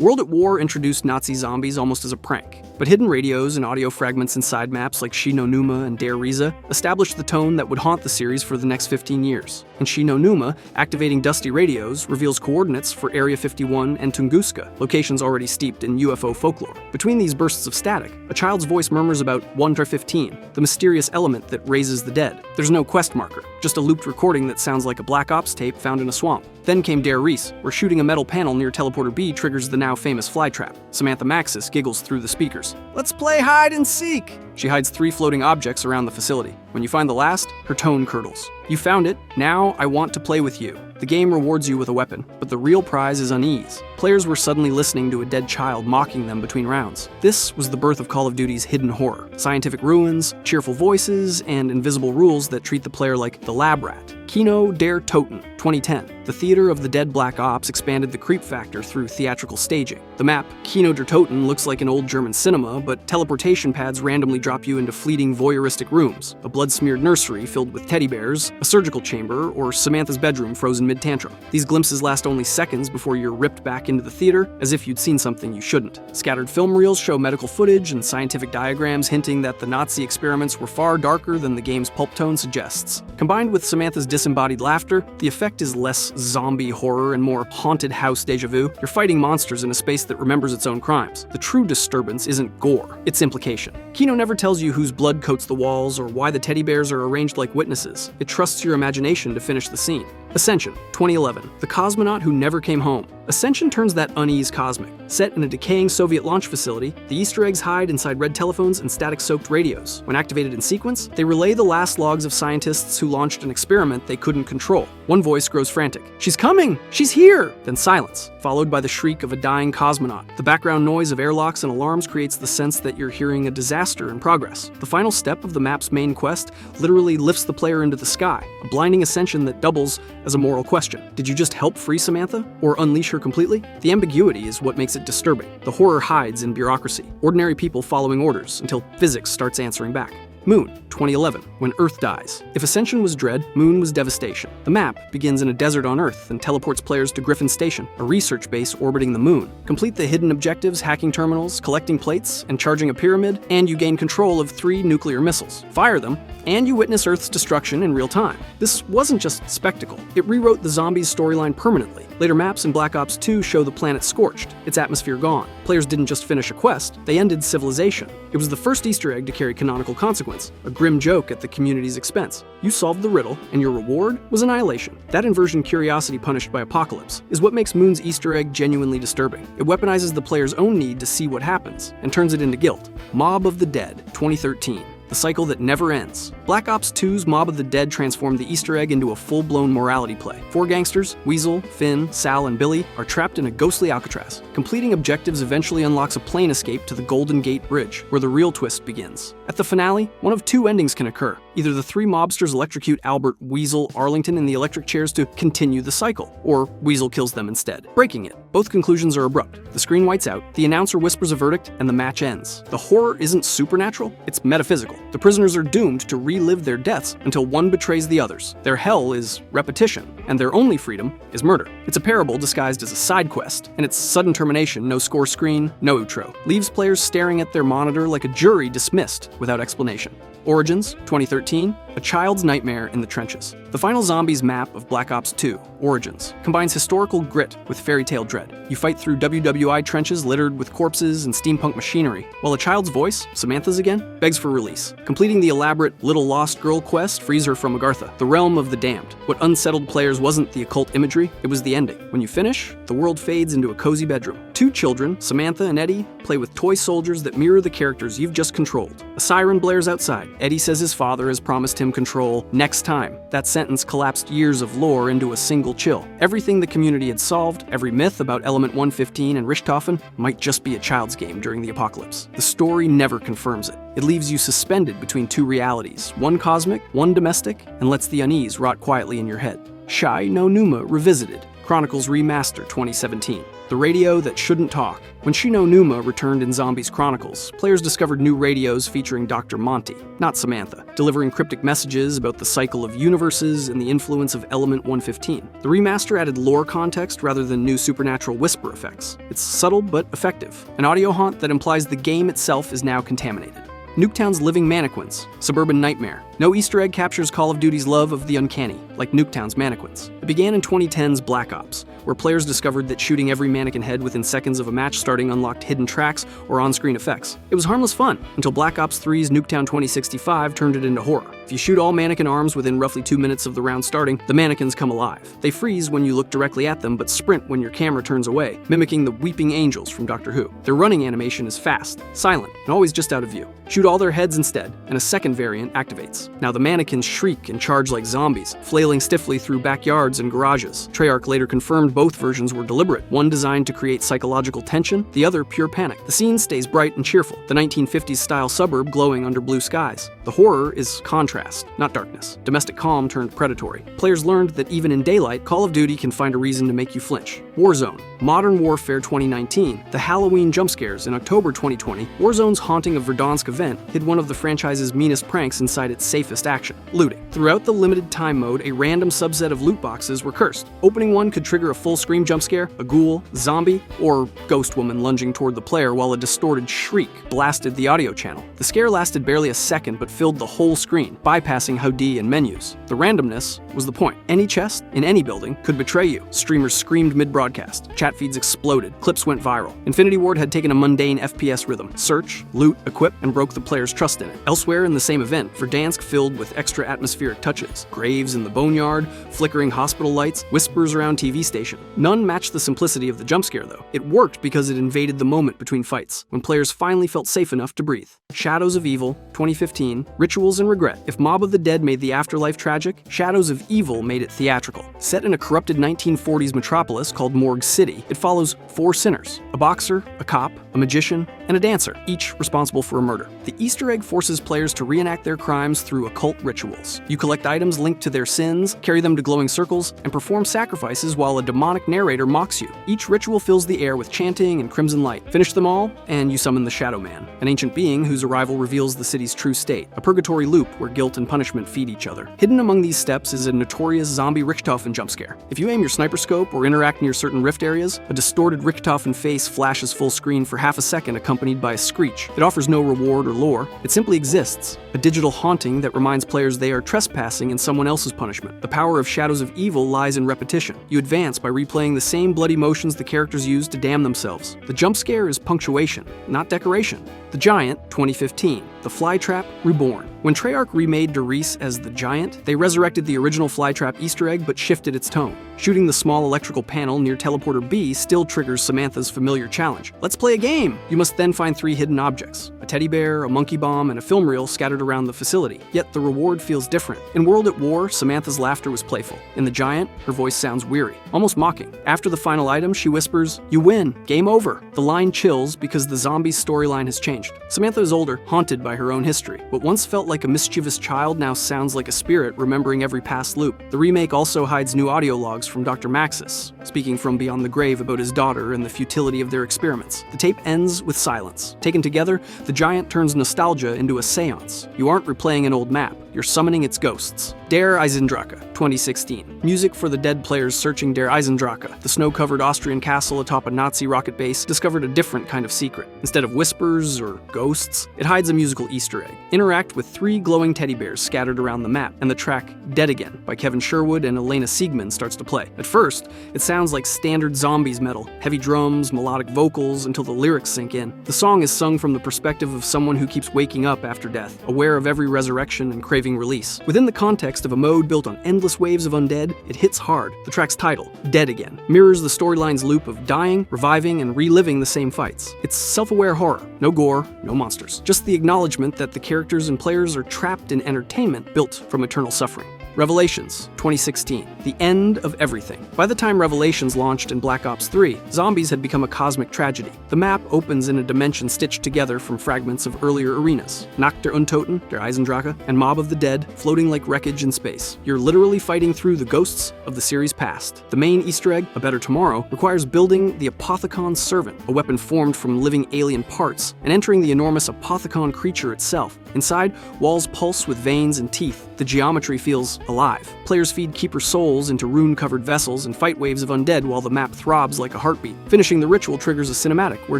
World at War introduced Nazi zombies almost as a prank, but hidden radios and audio fragments inside maps like Shi no Numa and Dare Riza established the tone that would haunt the series for the next 15 years. In Shi no Numa, activating dusty radios reveals coordinates for Area 51 and Tunguska, locations already steeped in UFO folklore. Between these bursts of static, a child's voice murmurs about 1-15, the mysterious element that raises the dead. There's no quest marker, just a looped recording that sounds like a Black Ops tape found in a swamp. Then came Dare Riza, where shooting a metal panel near Teleporter B triggers the now famous flytrap. Samantha Maxis giggles through the speakers. "Let's play hide and seek!" She hides 3 floating objects around the facility. When you find the last, her tone curdles. "You found it, now I want to play with you." The game rewards you with a weapon, but the real prize is unease. Players were suddenly listening to a dead child mocking them between rounds. This was the birth of Call of Duty's hidden horror. Scientific ruins, cheerful voices, and invisible rules that treat the player like the lab rat. Kino der Toten, 2010. The theater of the dead Black Ops expanded the creep factor through theatrical staging. The map, Kino der Toten, looks like an old German cinema, but teleportation pads randomly drop you into fleeting voyeuristic rooms. A blood-smeared nursery filled with teddy bears, a surgical chamber, or Samantha's bedroom frozen mid-tantrum. These glimpses last only seconds before you're ripped back into the theater, as if you'd seen something you shouldn't. Scattered film reels show medical footage and scientific diagrams hinting that the Nazi experiments were far darker than the game's pulp tone suggests. Combined with Samantha's disembodied laughter, the effect is less zombie horror and more haunted house deja vu. You're fighting monsters in a space that remembers its own crimes. The true disturbance isn't gore, it's implication. Kino never tells you whose blood coats the walls or why the teddy bears are arranged like witnesses. It trusts your imagination to finish the scene. Ascension, 2011. The cosmonaut who never came home. Ascension turns that unease cosmic. Set in a decaying Soviet launch facility, the Easter eggs hide inside red telephones and static-soaked radios. When activated in sequence, they relay the last logs of scientists who launched an experiment they couldn't control. One voice grows frantic. "She's coming! She's here!" Then silence, followed by the shriek of a dying cosmonaut. The background noise of airlocks and alarms creates the sense that you're hearing a disaster in progress. The final step of the map's main quest literally lifts the player into the sky, a blinding ascension that doubles as a moral question. Did you just help free Samantha, or unleash her completely? The ambiguity is what makes it disturbing. The horror hides in bureaucracy, ordinary people following orders until physics starts answering back. Moon, 2011, When Earth Dies. If Ascension was dread, Moon was devastation. The map begins in a desert on Earth and teleports players to Griffin Station, a research base orbiting the Moon. Complete the hidden objectives, hacking terminals, collecting plates, and charging a pyramid, and you gain control of 3 nuclear missiles. Fire them, and you witness Earth's destruction in real time. This wasn't just spectacle. It rewrote the zombies' storyline permanently. Later maps in Black Ops 2 show the planet scorched, its atmosphere gone. Players didn't just finish a quest, they ended civilization. It was the first Easter egg to carry canonical consequence, a grim joke at the community's expense. You solved the riddle, and your reward was annihilation. That inversion curiosity punished by apocalypse is what makes Moon's Easter egg genuinely disturbing. It weaponizes the player's own need to see what happens, and turns it into guilt. Mob of the Dead, 2013. The cycle that never ends. Black Ops 2's Mob of the Dead transformed the Easter egg into a full-blown morality play. 4 gangsters, Weasel, Finn, Sal, and Billy, are trapped in a ghostly Alcatraz. Completing objectives eventually unlocks a plane escape to the Golden Gate Bridge, where the real twist begins. At the finale, one of 2 endings can occur. Either the 3 mobsters electrocute Albert, Weasel, Arlington in the electric chairs to continue the cycle, or Weasel kills them instead, breaking it. Both conclusions are abrupt. The screen whites out, the announcer whispers a verdict, and the match ends. The horror isn't supernatural, it's metaphysical. The prisoners are doomed to relive their deaths until one betrays the others. Their hell is repetition, and their only freedom is murder. It's a parable disguised as a side quest, and its sudden termination, no score screen, no outro, leaves players staring at their monitor like a jury dismissed without explanation. Origins, 2013, A Child's Nightmare in the Trenches. The final zombies map of Black Ops 2, Origins, combines historical grit with fairy tale dread. You fight through WWI trenches littered with corpses and steampunk machinery, while a child's voice, Samantha's again, begs for release. Completing the elaborate Little Lost Girl quest frees her from Agartha, the realm of the damned. What unsettled players wasn't the occult imagery, it was the ending. When you finish, the world fades into a cozy bedroom. 2 children, Samantha and Eddie, play with toy soldiers that mirror the characters you've just controlled. A siren blares outside. Eddie says his father has promised him control next time. That sentence collapsed years of lore into a single chill. Everything the community had solved, every myth about Element 115 and Richthofen, might just be a child's game during the apocalypse. The story never confirms it. It leaves you suspended between 2 realities, one cosmic, one domestic, and lets the unease rot quietly in your head. Shi no Numa Revisited, Chronicles Remaster 2017. The radio that shouldn't talk. When Shi No Numa returned in Zombies Chronicles, players discovered new radios featuring Dr. Monty, not Samantha, delivering cryptic messages about the cycle of universes and the influence of Element 115. The remaster added lore context rather than new supernatural whisper effects. It's subtle but effective, an audio haunt that implies the game itself is now contaminated. Nuketown's Living Mannequins, Suburban Nightmare. No Easter egg captures Call of Duty's love of the uncanny, like Nuketown's mannequins. It began in 2010's Black Ops, where players discovered that shooting every mannequin head within seconds of a match starting unlocked hidden tracks or on-screen effects. It was harmless fun, until Black Ops 3's Nuketown 2065 turned it into horror. If you shoot all mannequin arms within roughly 2 minutes of the round starting, the mannequins come alive. They freeze when you look directly at them, but sprint when your camera turns away, mimicking the weeping angels from Doctor Who. Their running animation is fast, silent, and always just out of view. Shoot all their heads instead, and a second variant activates. Now the mannequins shriek and charge like zombies, flailing stiffly through backyards and garages. Treyarch later confirmed both versions were deliberate, one designed to create psychological tension, the other pure panic. The scene stays bright and cheerful, the 1950s-style suburb glowing under blue skies. The horror is contrast, not darkness. Domestic calm turned predatory. Players learned that even in daylight, Call of Duty can find a reason to make you flinch. Warzone, Modern Warfare 2019, the Halloween jump scares in October 2020, Warzone's haunting of Verdansk event hid one of the franchise's meanest pranks inside its safest action, looting. Throughout the limited time mode, a random subset of loot boxes were cursed. Opening one could trigger a full scream jump scare, a ghoul, zombie, or ghost woman lunging toward the player while a distorted shriek blasted the audio channel. The scare lasted barely a second but filled the whole screen, bypassing HUD and menus. The randomness was the point. Any chest, in any building, could betray you. Streamers screamed mid-broadcast. Chat feeds exploded. Clips went viral. Infinity Ward had taken a mundane FPS rhythm. Search, loot, equip, and broke the player's trust in it. Elsewhere in the same event, Verdansk filled with extra atmospheric touches. Graves in the boneyard, flickering hospital lights, whispers around TV station. None matched the simplicity of the jump scare, though. It worked because it invaded the moment between fights, when players finally felt safe enough to breathe. Shadows of Evil, 2015, Rituals and Regret. If Mob of the Dead made the afterlife tragic, Shadows of Evil made it theatrical. Set in a corrupted 1940s metropolis called Morgue City, it follows 4 sinners: a boxer, a cop, a magician, and a dancer, each responsible for a murder. The Easter egg forces players to reenact their crimes through occult rituals. You collect items linked to their sins, carry them to glowing circles, and perform sacrifices while a demonic narrator mocks you. Each ritual fills the air with chanting and crimson light. Finish them all, and you summon the Shadow Man, an ancient being whose arrival reveals the city's true state, a purgatory loop where guilt and punishment feed each other. Hidden among these steps is a notorious zombie Richthofen jump scare. If you aim your sniper scope or interact near certain rift areas, a distorted Richthofen face flashes full screen for half a second accompanied by a screech. It offers no reward or lore, it simply exists, a digital haunting that reminds players they are trespassing in someone else's punishment. The power of Shadows of Evil lies in repetition. You advance by replaying the same bloody motions the characters use to damn themselves. The jump scare is punctuation, not decoration. The Giant, 2015, The Flytrap Reborn. When Treyarch remade Der Riese as the Giant, they resurrected the original Flytrap Easter egg but shifted its tone. Shooting the small electrical panel near Teleporter B still triggers Samantha's familiar challenge. Let's play a game! You must then find 3 hidden objects: a teddy bear, a monkey bomb, and a film reel scattered around the facility. Yet the reward feels different. In World at War, Samantha's laughter was playful. In The Giant, her voice sounds weary, almost mocking. After the final item, she whispers, "You win! Game over!" The line chills because the zombie's storyline has changed. Samantha is older, haunted by her own history. What once felt like a mischievous child now sounds like a spirit remembering every past loop. The remake also hides new audio logs from Dr. Maxis, speaking from beyond the grave about his daughter and the futility of their experiments. The tape ends with silence. Taken together, The Giant turns nostalgia into a seance. You aren't replaying an old map, you're summoning its ghosts. Der Eisendrache, 2016. Music for the dead players searching Der Eisendrache, the snow-covered Austrian castle atop a Nazi rocket base, discovered a different kind of secret. Instead of whispers or ghosts, it hides a musical Easter egg. Interact with 3 glowing teddy bears scattered around the map, and the track Dead Again by Kevin Sherwood and Elena Siegman starts to play. At first, it sounds like standard Zombies metal, heavy drums, melodic vocals, until the lyrics sink in. The song is sung from the perspective of someone who keeps waking up after death, aware of every resurrection and craving release. Within the context of a mode built on endless waves of undead, it hits hard. The track's title, Dead Again, mirrors the storyline's loop of dying, reviving, and reliving the same fights. It's self-aware horror. No gore, no monsters. Just the acknowledgement that the characters and players are trapped in entertainment built from eternal suffering. Revelations, 2016. The end of everything. By the time Revelations launched in Black Ops 3, zombies had become a cosmic tragedy. The map opens in a dimension stitched together from fragments of earlier arenas. Nacht der Untoten, der Eisendrache, and Mob of the Dead, floating like wreckage in space. You're literally fighting through the ghosts of the series past. The main Easter egg, A Better Tomorrow, requires building the Apothicon Servant, a weapon formed from living alien parts, and entering the enormous Apothicon creature itself. Inside, walls pulse with veins and teeth. The geometry feels alive. Players feed Keeper souls into rune-covered vessels and fight waves of undead while the map throbs like a heartbeat. Finishing the ritual triggers a cinematic where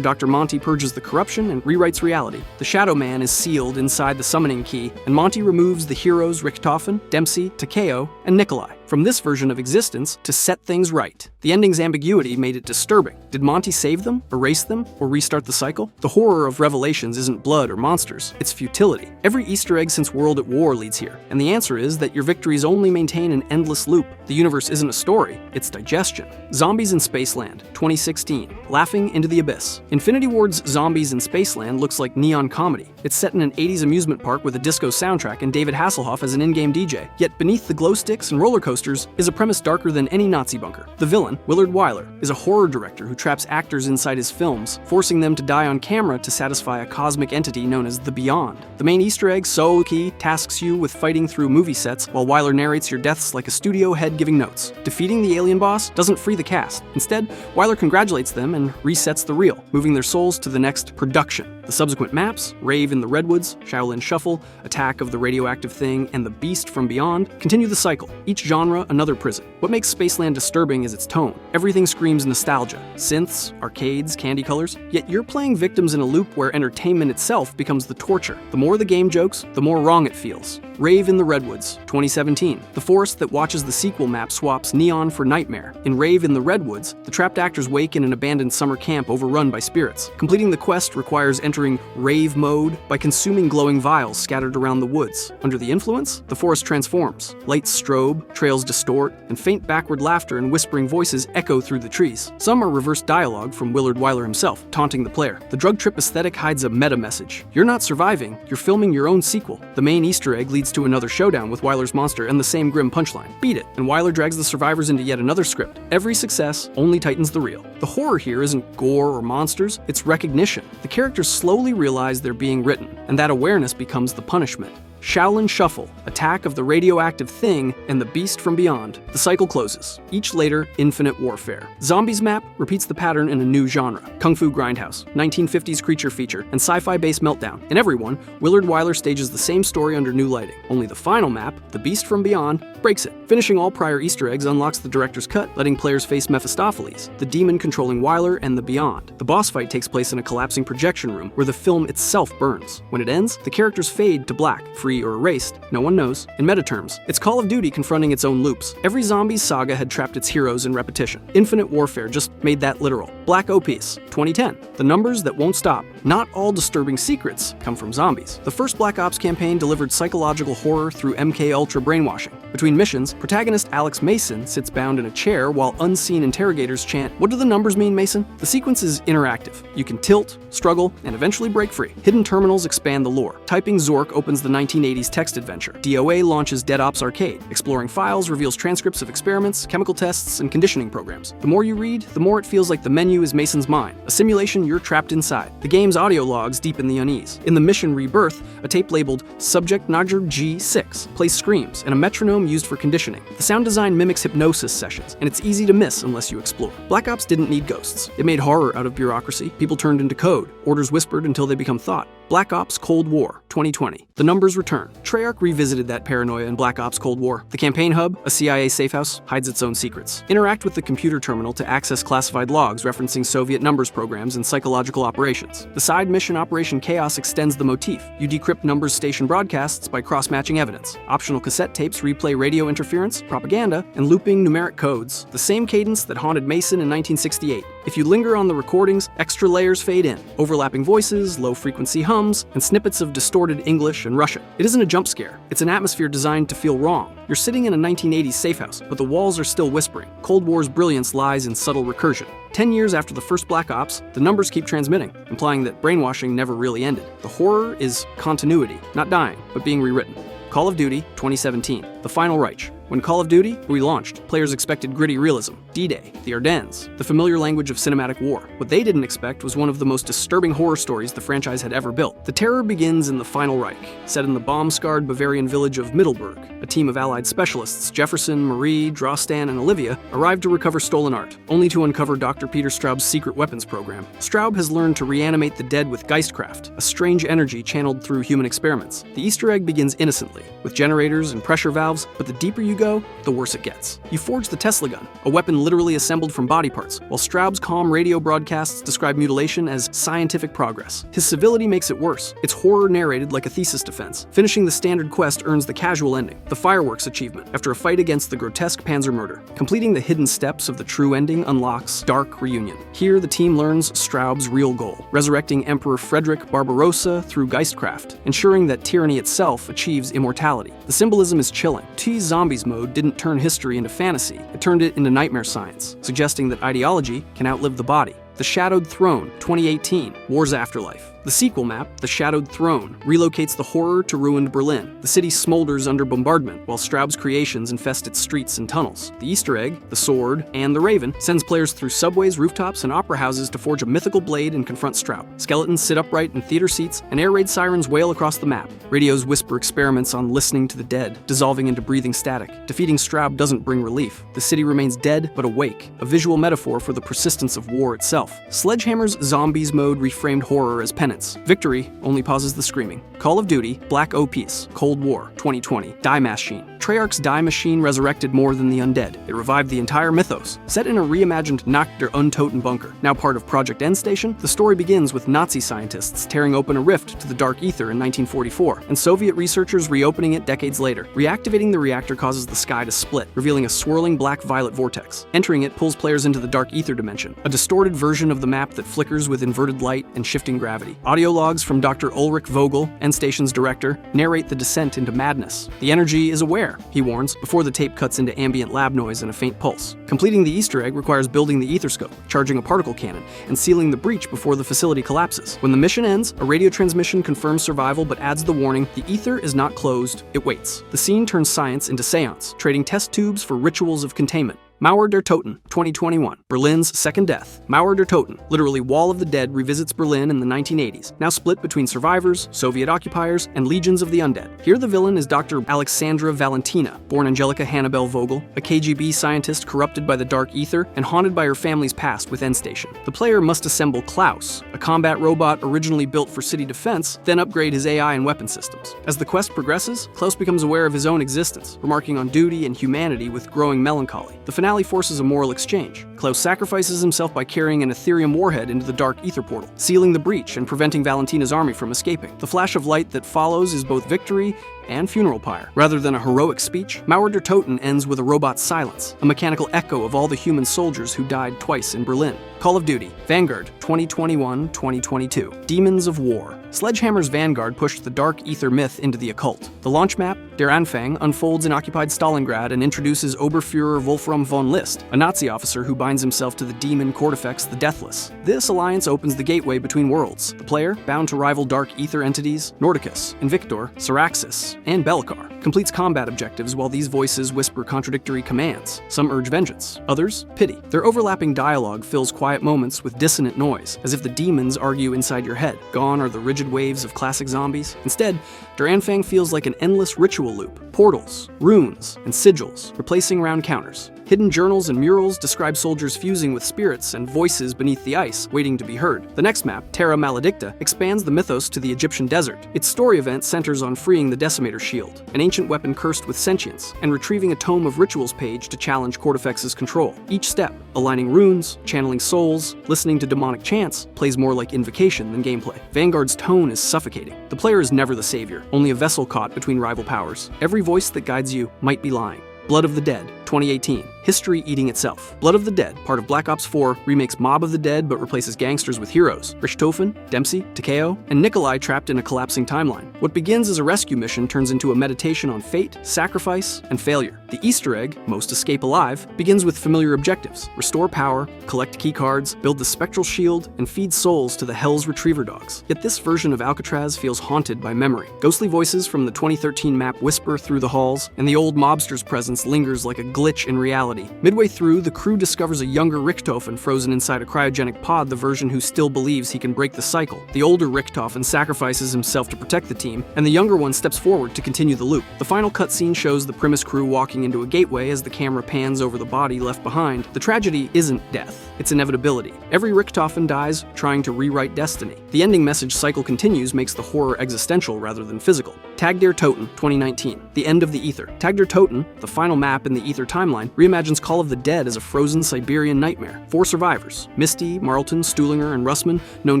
Dr. Monty purges the corruption and rewrites reality. The Shadow Man is sealed inside the summoning key, and Monty removes the heroes Richtofen, Dempsey, Takeo, and Nikolai from this version of existence to set things right. The ending's ambiguity made it disturbing. Did Monty save them, erase them, or restart the cycle? The horror of Revelations isn't blood or monsters, it's futility. Every Easter egg since World at War leads here, and the answer is that your victories only maintain an endless loop. The universe isn't a story, it's digestion. Zombies in Spaceland, 2016. Laughing into the Abyss. Infinity Ward's Zombies in Spaceland looks like neon comedy. It's set in an 80s amusement park with a disco soundtrack and David Hasselhoff as an in-game DJ. Yet beneath the glow sticks and roller coasters is a premise darker than any Nazi bunker. The villain, Willard Wyler, is a horror director who traps actors inside his films, forcing them to die on camera to satisfy a cosmic entity known as the Beyond. The main Easter egg, Soul-Key, tasks you with fighting through movie sets while Wyler narrates your deaths like a studio head giving notes. Defeating the alien boss doesn't free the cast. Instead, Wyler congratulates them and resets the reel, moving their souls to the next production. The subsequent maps, Rave in the Redwoods, Shaolin Shuffle, Attack of the Radioactive Thing, and The Beast from Beyond, continue the cycle, each genre another prison. What makes Spaceland disturbing is its tone. Everything screams nostalgia. Synths, arcades, candy colors, yet you're playing victims in a loop where entertainment itself becomes the torture. The more the game jokes, the more wrong it feels. Rave in the Redwoods, 2017. The forest that watches the sequel map swaps neon for nightmare. In Rave in the Redwoods, the trapped actors wake in an abandoned summer camp overrun by spirits. Completing the quest requires entering Rave mode by consuming glowing vials scattered around the woods. Under the influence, the forest transforms. Lights strobe, trails distort, and faint backward laughter and whispering voices echo through the trees. Some are reverse dialogue from Willard Wyler himself, taunting the player. The drug trip aesthetic hides a meta message. You're not surviving, you're filming your own sequel. The main Easter egg leads to another showdown with Wyler's monster and the same grim punchline. Beat it, and Wyler drags the survivors into yet another script. Every success only tightens the reel. The horror here isn't gore or monsters, it's recognition. The characters slowly realize they're being written, and that awareness becomes the punishment. Shaolin Shuffle, Attack of the Radioactive Thing, and The Beast from Beyond. The cycle closes. Each later, Infinite Warfare. Zombies map repeats the pattern in a new genre. Kung Fu Grindhouse, 1950s creature feature, and sci-fi-based meltdown. In every one, Willard Wyler stages the same story under new lighting. Only the final map, The Beast from Beyond, breaks it. Finishing all prior Easter eggs unlocks the director's cut, letting players face Mephistopheles, the demon controlling Wyler and the Beyond. The boss fight takes place in a collapsing projection room where the film itself burns. When it ends, the characters fade to black, free or erased, no one knows. In meta terms, it's Call of Duty confronting its own loops. Every Zombies saga had trapped its heroes in repetition. Infinite Warfare just made that literal. Black Ops, 2010. The numbers that won't stop. Not all disturbing secrets come from zombies. The first Black Ops campaign delivered psychological horror through MK Ultra brainwashing. Between missions, protagonist Alex Mason sits bound in a chair while unseen interrogators chant, "What do the numbers mean, Mason?" The sequence is interactive. You can tilt, struggle, and eventually break free. Hidden terminals expand the lore. Typing Zork opens the 1980s text adventure. DOA launches Dead Ops Arcade. Exploring files reveals transcripts of experiments, chemical tests, and conditioning programs. The more you read, the more it feels like the menu is Mason's mind, a simulation you're trapped inside. The game's audio logs deepen the unease. In the mission Rebirth, a tape labeled Subject Nager G6 plays screams and a metronome used for conditioning. The sound design mimics hypnosis sessions, and it's easy to miss unless you explore. Black Ops didn't need ghosts. It made horror out of bureaucracy. People turned into code. Orders whispered until they become thought. Black Ops Cold War, 2020. The numbers return. Treyarch revisited that paranoia in Black Ops Cold War. The campaign hub, a CIA safehouse, hides its own secrets. Interact with the computer terminal to access classified logs referencing Soviet numbers programs and psychological operations. The side mission Operation Chaos extends the motif. You decrypt numbers station broadcasts by cross-matching evidence. Optional cassette tapes replay radio interference, propaganda, and looping numeric codes, the same cadence that haunted Mason in 1968. If you linger on the recordings, extra layers fade in. Overlapping voices, low-frequency hums, and snippets of distorted English and Russian. It isn't a jump scare. It's an atmosphere designed to feel wrong. You're sitting in a 1980s safehouse, but the walls are still whispering. Cold War's brilliance lies in subtle recursion. 10 years after the first Black Ops, the numbers keep transmitting, implying that brainwashing never really ended. The horror is continuity, not dying, but being rewritten. Call of Duty 2017, The Final Reich. When Call of Duty relaunched, players expected gritty realism, D-Day, the Ardennes, the familiar language of cinematic war. What they didn't expect was one of the most disturbing horror stories the franchise had ever built. The terror begins in the Final Reich, set in the bomb-scarred Bavarian village of Middelburg. A team of Allied specialists, Jefferson, Marie, Drostan, and Olivia, arrived to recover stolen art, only to uncover Dr. Peter Straub's secret weapons program. Straub has learned to reanimate the dead with Geistkraft, a strange energy channeled through human experiments. The Easter egg begins innocently, with generators and pressure valves, but the deeper you go, the worse it gets. You forge the Tesla gun, a weapon literally assembled from body parts, while Straub's calm radio broadcasts describe mutilation as scientific progress. His civility makes it worse. It's horror narrated like a thesis defense. Finishing the standard quest earns the casual ending, the fireworks achievement, after a fight against the grotesque Panzer murder. Completing the hidden steps of the true ending unlocks Dark Reunion. Here, the team learns Straub's real goal, resurrecting Emperor Frederick Barbarossa through Geistkraft, ensuring that tyranny itself achieves immortality. The symbolism is chilling. T's Zombies mode didn't turn history into fantasy, it turned it into nightmare science, suggesting that ideology can outlive the body. The Shadowed Throne, 2018, War's Afterlife. The sequel map, The Shadowed Throne, relocates the horror to ruined Berlin. The city smolders under bombardment, while Straub's creations infest its streets and tunnels. The Easter egg, the sword, and the raven sends players through subways, rooftops, and opera houses to forge a mythical blade and confront Straub. Skeletons sit upright in theater seats, and air raid sirens wail across the map. Radios whisper experiments on listening to the dead, dissolving into breathing static. Defeating Straub doesn't bring relief. The city remains dead but awake, a visual metaphor for the persistence of war itself. Sledgehammer's Zombies mode reframed horror as penance. Victory only pauses the screaming. Call of Duty, Black Ops, Cold War, 2020, Die Machine. Treyarch's Die Machine resurrected more than the undead. It revived the entire mythos. Set in a reimagined Nacht der Untoten bunker, now part of Project Endstation, the story begins with Nazi scientists tearing open a rift to the Dark Ether in 1944, and Soviet researchers reopening it decades later. Reactivating the reactor causes the sky to split, revealing a swirling black-violet vortex. Entering it pulls players into the Dark Ether dimension, a distorted version of the map that flickers with inverted light and shifting gravity. Audio logs from Dr. Ulrich Vogel, Endstation's director, narrate the descent into madness. The energy is aware, he warns, before the tape cuts into ambient lab noise and a faint pulse. Completing the Easter egg requires building the Aetherscope, charging a particle cannon, and sealing the breach before the facility collapses. When the mission ends, a radio transmission confirms survival but adds the warning, the ether is not closed, it waits. The scene turns science into seance, trading test tubes for rituals of containment. Mauer der Toten, 2021, Berlin's second death. Mauer der Toten, literally Wall of the Dead, revisits Berlin in the 1980s, now split between survivors, Soviet occupiers, and legions of the undead. Here the villain is Dr. Alexandra Valentina, born Angelica Hannibal Vogel, a KGB scientist corrupted by the Dark Ether and haunted by her family's past with Endstation. The player must assemble Klaus, a combat robot originally built for city defense, then upgrade his AI and weapon systems. As the quest progresses, Klaus becomes aware of his own existence, remarking on duty and humanity with growing melancholy. The finale forces a moral exchange. Klaus sacrifices himself by carrying an Ethereum warhead into the Dark Ether portal, sealing the breach and preventing Valentina's army from escaping. The flash of light that follows is both victory and funeral pyre. Rather than a heroic speech, Mauer der Toten ends with a robot's silence, a mechanical echo of all the human soldiers who died twice in Berlin. Call of Duty, Vanguard, 2021-2022, Demons of War. Sledgehammer's Vanguard pushed the Dark Ether myth into the occult. The launch map, Der Anfang, unfolds in occupied Stalingrad and introduces Oberfuhrer Wolfram von List, a Nazi officer who binds himself to the demon Cortifex the Deathless. This alliance opens the gateway between worlds. The player, bound to rival Dark Ether entities, Nordicus, Invictor, Syraxis, and Belkar, completes combat objectives while these voices whisper contradictory commands. Some urge vengeance, others pity. Their overlapping dialogue fills quiet moments with dissonant noise, as if the demons argue inside your head. Gone are the rigid waves of classic zombies. Instead, Der Anfang feels like an endless ritual loop. Portals, runes, and sigils, replacing round counters. Hidden journals and murals describe soldiers fusing with spirits and voices beneath the ice, waiting to be heard. The next map, Terra Maledicta, expands the mythos to the Egyptian desert. Its story event centers on freeing the Decimator Shield, an ancient weapon cursed with sentience, and retrieving a Tome of Rituals page to challenge Cortifex's control. Each step, aligning runes, channeling souls, listening to demonic chants, plays more like invocation than gameplay. Vanguard's tone is suffocating. The player is never the savior, only a vessel caught between rival powers. Every voice that guides you might be lying. Blood of the Dead, 2018, history eating itself. Blood of the Dead, part of Black Ops 4, remakes Mob of the Dead but replaces gangsters with heroes: Richthofen, Dempsey, Takeo, and Nikolai trapped in a collapsing timeline. What begins as a rescue mission turns into a meditation on fate, sacrifice, and failure. The Easter egg, Most Escape Alive, begins with familiar objectives: restore power, collect key cards, build the spectral shield, and feed souls to the Hell's Retriever dogs. Yet this version of Alcatraz feels haunted by memory. Ghostly voices from the 2013 map whisper through the halls, and the old mobster's presence lingers like a glitch in reality. Midway through, the crew discovers a younger Richthofen frozen inside a cryogenic pod, the version who still believes he can break the cycle. The older Richthofen sacrifices himself to protect the team, and the younger one steps forward to continue the loop. The final cutscene shows the Primus crew walking into a gateway as the camera pans over the body left behind. The tragedy isn't death, it's inevitability. Every Richthofen dies trying to rewrite destiny. The ending message "Cycle continues" makes the horror existential rather than physical. Tag der Toten, 2019. The End of the Ether. Tag der Toten, the final map in the Ether timeline, reimagines Call of the Dead as a frozen Siberian nightmare. 4 survivors, Misty, Marlton, Stuhlinger, and Russman, known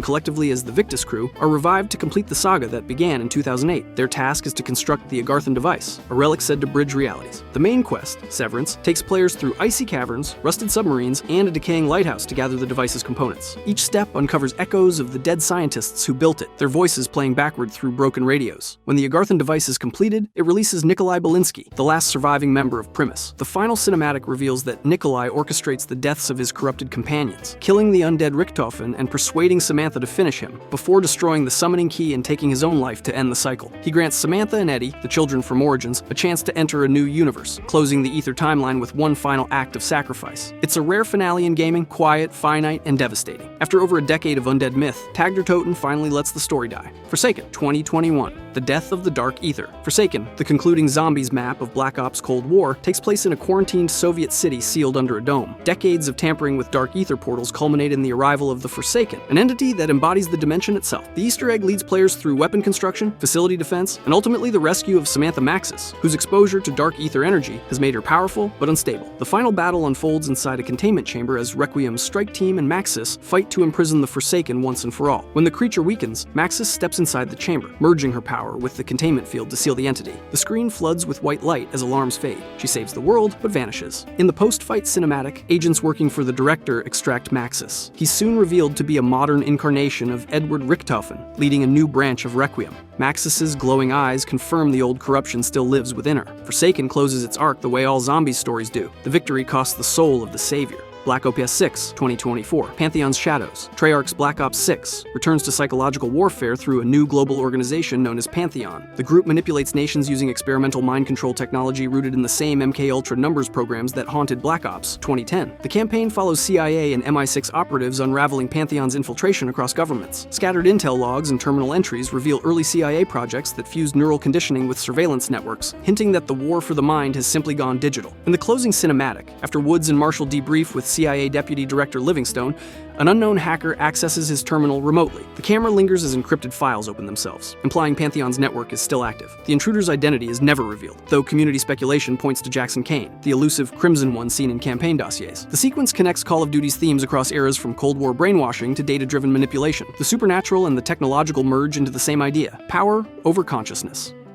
collectively as the Victus crew, are revived to complete the saga that began in 2008. Their task is to construct the Agarthan device, a relic said to bridge realities. The main quest, Severance, takes players through icy caverns, rusted submarines, and a decaying lighthouse to gather the device's components. Each step uncovers echoes of the dead scientists who built it, their voices playing backward through broken radios. When the Agarthan device is completed, it releases Nikolai Belinsky, the last surviving member of Primus. The final cinematic reveals that Nikolai orchestrates the deaths of his corrupted companions, killing the undead Richthofen and persuading Samantha to finish him, before destroying the summoning key and taking his own life to end the cycle. He grants Samantha and Eddie, the children from Origins, a chance to enter a new universe, closing the Ether timeline with one final act of sacrifice. It's a rare finale in gaming, quiet, finite, and devastating. After over a decade of undead myth, Tag der Toten finally lets the story die. Forsaken, 2021. The Death of the Dark Ether. Forsaken, the concluding zombies map of Black Ops Cold War, takes place in a quarantined Soviet city sealed under a dome. Decades of tampering with dark ether portals culminate in the arrival of the Forsaken, an entity that embodies the dimension itself. The Easter egg leads players through weapon construction, facility defense, and ultimately the rescue of Samantha Maxis, whose exposure to dark ether energy has made her powerful but unstable. The final battle unfolds inside a containment chamber as Requiem's strike team and Maxis fight to imprison the Forsaken once and for all. When the creature weakens, Maxis steps inside the chamber, merging her power with the containment field to seal the entity. The screen floods with white light as alarms fade. She saves the world, but vanishes. In the post-fight cinematic, agents working for the director extract Maxis. He's soon revealed to be a modern incarnation of Edward Richthofen, leading a new branch of Requiem. Maxis's glowing eyes confirm the old corruption still lives within her. Forsaken closes its arc the way all zombies stories do. The victory costs the soul of the savior. Black Ops 6, 2024. Pantheon's Shadows. Treyarch's Black Ops 6 returns to psychological warfare through a new global organization known as Pantheon. The group manipulates nations using experimental mind control technology rooted in the same MKUltra numbers programs that haunted Black Ops 2010. The campaign follows CIA and MI6 operatives unraveling Pantheon's infiltration across governments. Scattered intel logs and terminal entries reveal early CIA projects that fused neural conditioning with surveillance networks, hinting that the war for the mind has simply gone digital. In the closing cinematic, after Woods and Marshall debrief with CIA Deputy Director Livingstone, an unknown hacker accesses his terminal remotely. The camera lingers as encrypted files open themselves, implying Pantheon's network is still active. The intruder's identity is never revealed, though community speculation points to Jackson Kane, the elusive Crimson One seen in campaign dossiers. The sequence connects Call of Duty's themes across eras from Cold War brainwashing to data-driven manipulation. The supernatural and the technological merge into the same idea: power over consciousness.